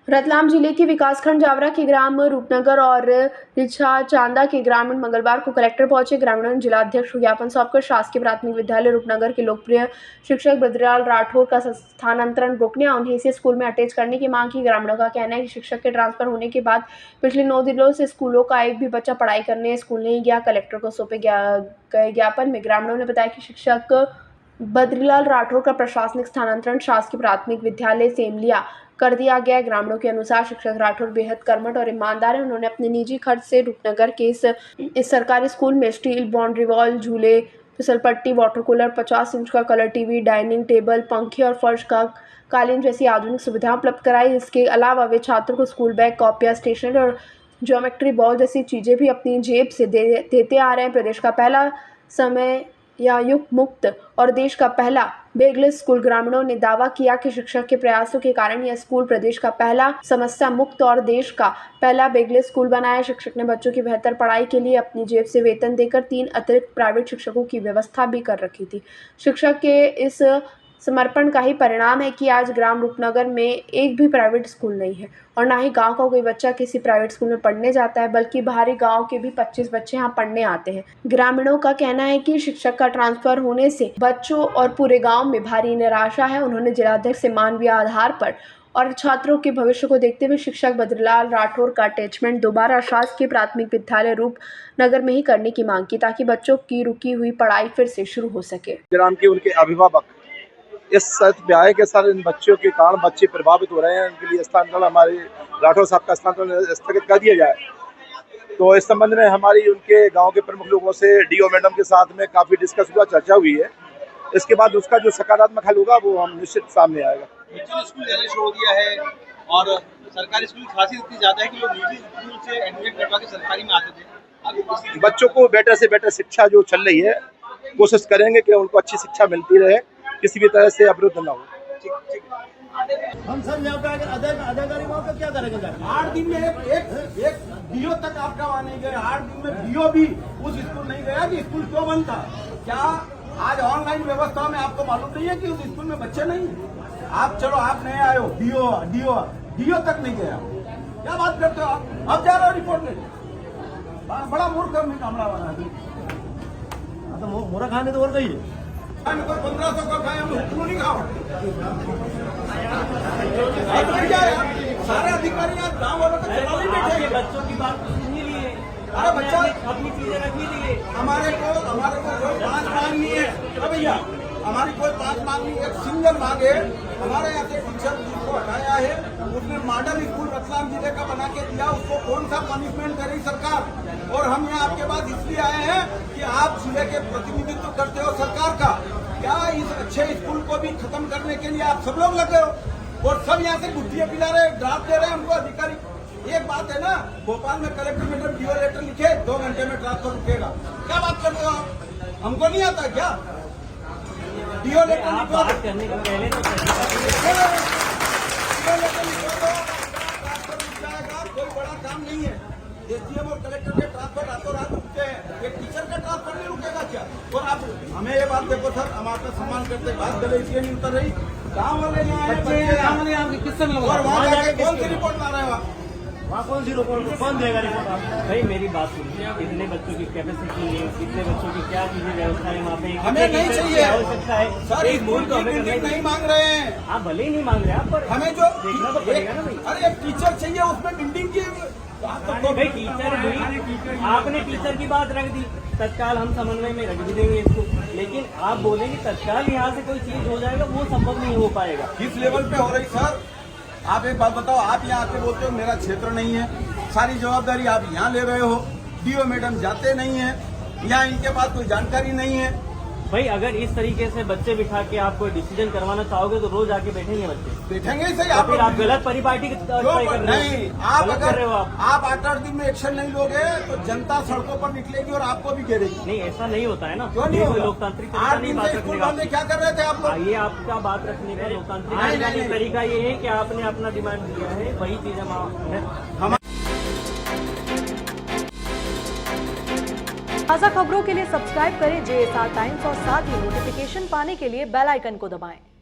रतलाम जिले के विकासखंड जावरा के ग्राम रूपनगर और रिछा चांदा के ग्रामीण मंगलवार को कलेक्टर पहुंचे। ग्रामीणों ने जिलाध्यक्ष को ज्ञापन सौंपकर शासकीय प्राथमिक विद्यालय रूपनगर के लोकप्रिय शिक्षक बद्रीलाल राठौर का स्थानांतरण रोकने और उन्हें इसी स्कूल में अटैच करने की मांग की। ग्रामीणों का कहना है कि शिक्षक के ट्रांसफर होने के बाद पिछले 9 दिनों से स्कूलों का एक भी बच्चा पढ़ाई करने स्कूल नहीं गया। कलेक्टर को सौंपे गए ज्ञापन में ग्रामीणों ने बताया कि शिक्षक बद्रीलाल राठौर का प्रशासनिक स्थानांतरण शासकीय प्राथमिक विद्यालय सेमलिया कर दिया गया। ग्रामीणों के अनुसार शिक्षक राठौर बेहद कर्मठ और ईमानदार है। उन्होंने अपने निजी खर्च से रूपनगर के इस सरकारी स्कूल में स्टील बाउंड्री वॉल, झूले, फिसलपट्टी, वाटर कूलर, 50 इंच का कलर टीवी, डाइनिंग टेबल, पंखे और फर्श का कालीन जैसी आधुनिक सुविधाएं उपलब्ध कराई। इसके अलावा वे छात्रों को स्कूल बैग, कॉपियां, स्टेशनरी और ज्योमेट्री बॉल जैसी चीजें भी अपनी जेब से देते आ रहे हैं। प्रदेश का पहला समय या युग मुक्त और देश का पहला बैगलेस स्कूल। ग्रामीणों ने दावा किया कि शिक्षक के प्रयासों के कारण यह स्कूल प्रदेश का पहला समस्या मुक्त और देश का पहला बैगलेस स्कूल बना है। शिक्षक ने बच्चों की बेहतर पढ़ाई के लिए अपनी जेब से वेतन देकर 3 अतिरिक्त प्राइवेट शिक्षकों की व्यवस्था भी कर रखी थी। शिक्षक के इस समर्पण का ही परिणाम है कि आज ग्राम रूपनगर में एक भी प्राइवेट स्कूल नहीं है और ना ही गांव का कोई बच्चा किसी प्राइवेट स्कूल में पढ़ने जाता है, बल्कि बाहरी गांव के भी 25 बच्चे यहाँ पढ़ने आते हैं। ग्रामीणों का कहना है कि शिक्षक का ट्रांसफर होने से बच्चों और पूरे गांव में भारी निराशा है। उन्होंने जिलाध्यक्ष से मानवीय आधार पर और छात्रों के भविष्य को देखते हुए शिक्षक बद्रीलाल राठौर का अटैचमेंट दोबारा शासकीय प्राथमिक विद्यालय रूपनगर में ही करने की मांग की, ताकि बच्चों की रुकी हुई पढ़ाई फिर से शुरू हो सके। ग्राम के उनके अभिभावक इस सख्त ब्याह के साथ इन बच्चों के कारण बच्चे प्रभावित हो रहे हैं। उनके लिए स्थानांतरण हमारे राठौर साहब का स्थानांतरण स्थगित कर दिया जाए। तो इस संबंध में हमारी उनके गांव के प्रमुख लोगों से डीओ मैडम के साथ में काफी डिस्कस हुआ, चर्चा हुई है। इसके बाद उसका जो सकारात्मक हल होगा वो हम निश्चित सामने आएगा। निजी स्कूल जाना छोड़ दिया है और सरकारी स्कूल खासी इतनी ज्यादा है कि लोग निजी स्कूल से एडमिशन करवा के सरकारी में आते थे। बच्चों को बेटर से बेटर शिक्षा जो चल रही है, कोशिश करेंगे कि उनको अच्छी शिक्षा मिलती रहे, किसी भी तरह से अवरुद्ध न हो। हम सब यहाँ पे अधिकारी का क्या करेंगे? 8 दिन में एक डीओ तक आपका वहाँ नहीं गया। 8 दिन में डीओ भी उस स्कूल नहीं गया कि स्कूल क्यों बंद था। क्या आज ऑनलाइन व्यवस्था में आपको मालूम नहीं है कि उस स्कूल में बच्चे नहीं? आप चलो आप नहीं आए हो, डीओ तक नहीं गया। क्या बात करते हो आप? अब जा रहे हो रिपोर्ट में? बड़ा मूर्ख मामला बना तो मोरा खाने तो और गई है। 1500 का खाए, हम क्यों नहीं खाओ? सारे अधिकारी यहाँ गाँव वालों का चला नहीं बैठे। बच्चों की बात सुनी लिए, अरे बच्चा अपनी चीजें रखी लिए। हमारे को कोई 5 मांग नहीं है भैया, हमारी कोई 5 मांग नहीं है। सिंगल मांगे हमारे यहाँ से टीचर जिसको हटाया है उसने मॉडल स्कूल रतलाम जिले का बना के दिया, उसको कौन सा पनिशमेंट करेगी सरकार? और हम यहाँ आपके पास इसलिए आए हैं कि आप जिले के प्रतिनिधित्व करते हो सरकार का। क्या इस अच्छे स्कूल को भी खत्म करने के लिए आप सब लोग लगे हो और सब यहाँ से गुट्टियां पिला रहे, ड्राफ्ट दे रहे हैं हमको अधिकारी। एक बात है ना, भोपाल में कलेक्टर मैडम डीओ लेटर लिखे 2 घंटे में ट्रांसफर रुकेगा। क्या बात करते हो आप? हमको नहीं आता क्या? डीओ लेटर लिखो, करने के पहले तो कोई बड़ा काम नहीं है। एसडीएम और कलेक्टर के ट्रांसफर रातों रात रुकते हैं, एक टीचर का ट्रांसफर नहीं रुकेगा क्या? और आप हमें ये बात देखो सर, हम आपका सम्मान करते, बात गले इसलिए नहीं उतर रही। गाँव वाले यहाँ आए, किससे और वहाँ जाके कौन सी रिपोर्ट ला रहे हो आप? वहाँ कौन सी रिपोर्ट, कौन देगा रिपोर्ट? भाई मेरी बात सुनिए, कितने बच्चों की कैपेसिटी है, कितने बच्चों की क्या चीजें व्यवस्था है वहाँ पे, हमें नहीं चाहिए आवश्यकता है सर, एक मूल तो हमें नहीं मांग रहे हैं। आप भले ही नहीं मांग रहे, आप पर हमें जो देखना तो पड़ेगा ना भाई। अरे एक टीचर चाहिए, उसमें बिल्डिंग की भाई टीचर हुई, आपने टीचर की बात रख दी, तत्काल हम समन्वय में रख भी देंगे इसको, लेकिन आप बोलेंगे तत्काल यहाँ से कोई चीज हो जाएगा, वो संभव नहीं हो पाएगा। किस लेवल पे हो रही सर? आप एक बात बताओ, आप यहाँ आके बोलते हो मेरा क्षेत्र नहीं है, सारी जवाबदारी आप यहाँ ले रहे हो, डीओ मैडम जाते नहीं है, यहाँ इनके पास कोई जानकारी नहीं है। भाई अगर इस तरीके से बच्चे बिठा के आप कोई डिसीजन करवाना चाहोगे तो रोज आके बैठेंगे बच्चे, बैठेंगे ही सही। फिर आप गलत परिपाटी की नहीं, आप अगर आप 8 दिन में एक्शन नहीं लोगे तो जनता सड़कों पर निकलेगी और आपको भी घेरेगी। नहीं, ऐसा नहीं होता है ना। क्यों नहीं होगा? लोकतांत्रिक 8 दिन से स्कूल बंद क्या कर रहे थे आप लोग? ये आपका बात रखने का लोकतांत्रिक तरीका ये है कि आपने अपना डिमांड दिया है, वही चीज हम ताज़ा खबरों के लिए सब्सक्राइब करें JSR टाइम्स और साथ ही नोटिफिकेशन पाने के लिए बेल आइकन को दबाएं।